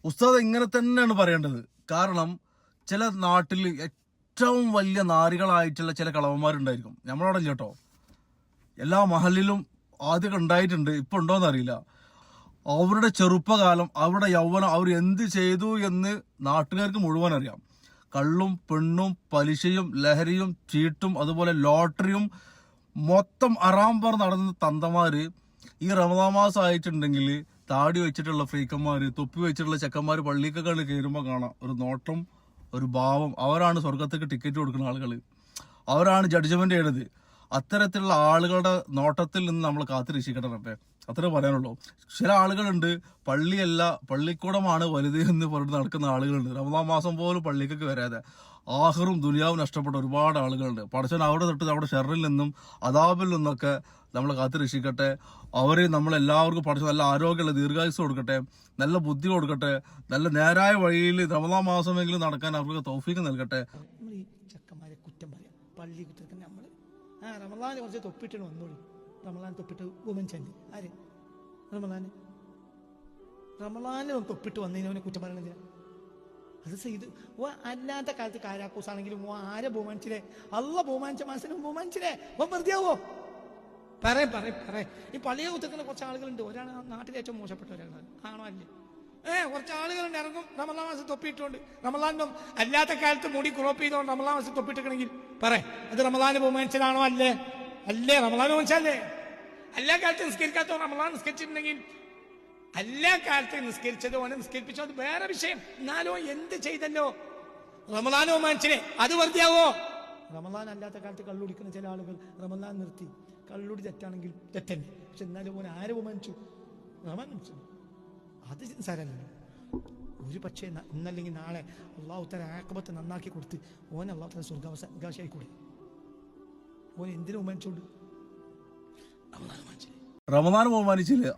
ഉസ്താദ് ഇങ്ങനെ തന്നെയാണ് പറയേണ്ടത്. കാരണം ചില നാട്ടിൽ ഏറ്റവും വലിയ നാരികളായിട്ടുള്ള ചില കളവന്മാരുണ്ടായിരിക്കും. നമ്മളവിടെ ഇല്ല കേട്ടോ. എല്ലാ മഹലിലും ആദ്യമൊക്കെ ഉണ്ടായിട്ടുണ്ട്, ഇപ്പൊ ഉണ്ടോന്ന് അറിയില്ല. അവരുടെ ചെറുപ്പകാലം, അവരുടെ യൗവനം, അവർ എന്ത് ചെയ്തു എന്ന് നാട്ടുകാർക്ക് മുഴുവൻ അറിയാം. കള്ളും പെണ്ണും പലിശയും ലഹരിയും ചീട്ടും അതുപോലെ ലോട്ടറിയും മൊത്തം അറാംബർ നടന്ന തന്തമാര് ഈ റമദാൻ മാസം ആയിട്ടുണ്ടെങ്കിൽ താടി വെച്ചിട്ടുള്ള ഫ്രീക്കന്മാര്, തൊപ്പി വെച്ചിട്ടുള്ള ചെക്കന്മാര് പള്ളിക്കൊക്കെ കയറുമ്പോൾ കാണാം ഒരു നോട്ടം, ഒരു ഭാവം. അവരാണ് സ്വർഗത്തേക്ക് ടിക്കറ്റ് കൊടുക്കുന്ന ആളുകൾ, അവരാണ് ജഡ്ജ്മെന്റ് ചെയ്യണത്. അത്തരത്തിലുള്ള ആളുകളുടെ നോട്ടത്തിൽ നിന്ന് നമ്മൾ കാത്തിരക്ഷിക്കട്ടെ റബ്ബേ, അത്രേ പറയാനുള്ളൂ. ചില ആളുകളുണ്ട് പള്ളിയല്ല പള്ളിക്കൂടമാണ് വലുത് എന്ന് പറഞ്ഞ് നടക്കുന്ന ആളുകളുണ്ട്. റമദാൻ മാസം പോലും പള്ളിക്കൊക്കെ വരാതെ ആഖിറും ദുനിയാവും നഷ്ടപ്പെട്ട ഒരുപാട് ആളുകളുണ്ട്. പടച്ചവൻ അവിടെ തൊട്ട് അവിടെ ഷെറിൽ നിന്നും അദാബിൽ നിന്നൊക്കെ നമ്മളെ കാത്തിരക്ഷിക്കട്ടെ. അവര് നമ്മളെല്ലാവർക്കും പടച്ചവൻ നല്ല ആരോഗ്യമുള്ള ദീർഘായുസ് കൊടുക്കട്ടെ, നല്ല ബുദ്ധി കൊടുക്കട്ടെ, നല്ല നേരായ വഴിയിൽ റമദാൻ മാസമെങ്കിലും നടക്കാൻ അവർക്ക് തൗഫീഖ് നൽകട്ടെ. നമ്മൾ ഈ ചെക്കന്മാരെ കുറ്റം പറയാം, പള്ളി കുറ്റം നമ്മൾ റമദാന് കുറച്ച് തൊപ്പിട്ട് വന്നോളി. റമദാൻ തൊപ്പിട്ട് വുമൻസ് ആര് റമദാന് തൊപ്പിട്ട് വന്നതിനവനെ കുറ്റം പറയണത് അത് ചെയ്ത് ഓ അല്ലാത്ത കാലത്ത് കാരാക്കൂസാണെങ്കിലും ഓ ആരെ ബഹുമാനിച്ചില്ലേ? അല്ല ബഹുമാനിച്ച മനസ്സിനും ബഹുമാനിച്ചില്ലേ? ഓ വെറുതെയാവോ? പറയും ഈ പള്ളിയെ കുത്തിക്കുന്ന കുറച്ച് ആളുകളുണ്ട്. ഒരാൾ നാട്ടിലെ ഏറ്റവും മോശപ്പെട്ട ഒരാളാണ്, ആണോ അല്ലേ? കുറച്ച് ആളുകളുണ്ട് ഇറങ്ങും റമദാൻ മാസം തൊപ്പിയിട്ടുകൊണ്ട്. റമദാനും അല്ലാത്ത കാലത്ത് മുടി ക്രോപ്പ് ചെയ്തുകൊണ്ട് റമദാൻ മാസം തൊപ്പിട്ടിട്ടുണ്ടെങ്കിൽ അത് റമദാന് ബഹുമാനിച്ചതാണോ? അല്ലേ റമദാൻ ബഹുമാനിച്ചല്ലേ? എല്ലാ കാലത്തും നിസ്കരിക്കാത്ത റമദാൻ നിസ്കരിച്ചിട്ടുണ്ടെങ്കിൽ എല്ലാ കാലത്തും നിസ്കരിച്ചതോ ഓനെ നിസ്കരിപ്പിച്ചോ അത് വേറെ വിഷയം. എന്നാലോ എന്ത് ചെയ്തല്ലോ റമദാനോ ബഹുമാനിച്ചില്ലേ? അത് വെറുതെയാവോ? റമദാൻ അല്ലാത്ത കാലത്ത് കള്ളുടിക്കുന്ന ചില ആളുകൾ റമദാൻ നിർത്തി. കള്ളുടി തെറ്റാണെങ്കിൽ തെറ്റന്നെ, പക്ഷെ എന്നാലും ഓനെ ആരെ ബഹുമാനിച്ചു? റമദാൻ അത് സാരല്ലോ. ഒരു പക്ഷേ ഇന്നല്ലെങ്കിൽ നാളെ അള്ളാഹു തആല ആഖിബത്ത് നന്നാക്കി കൊടുത്ത് ഓൻ അള്ളാഹു തആല സ്വർഗ്ഗവാസിയായി കൂടെ. ഓൻ എന്തിനു ബഹുമാനിച്ചോണ്ട്? റമദാൻ ബഹുമാനിച്ചില്ല,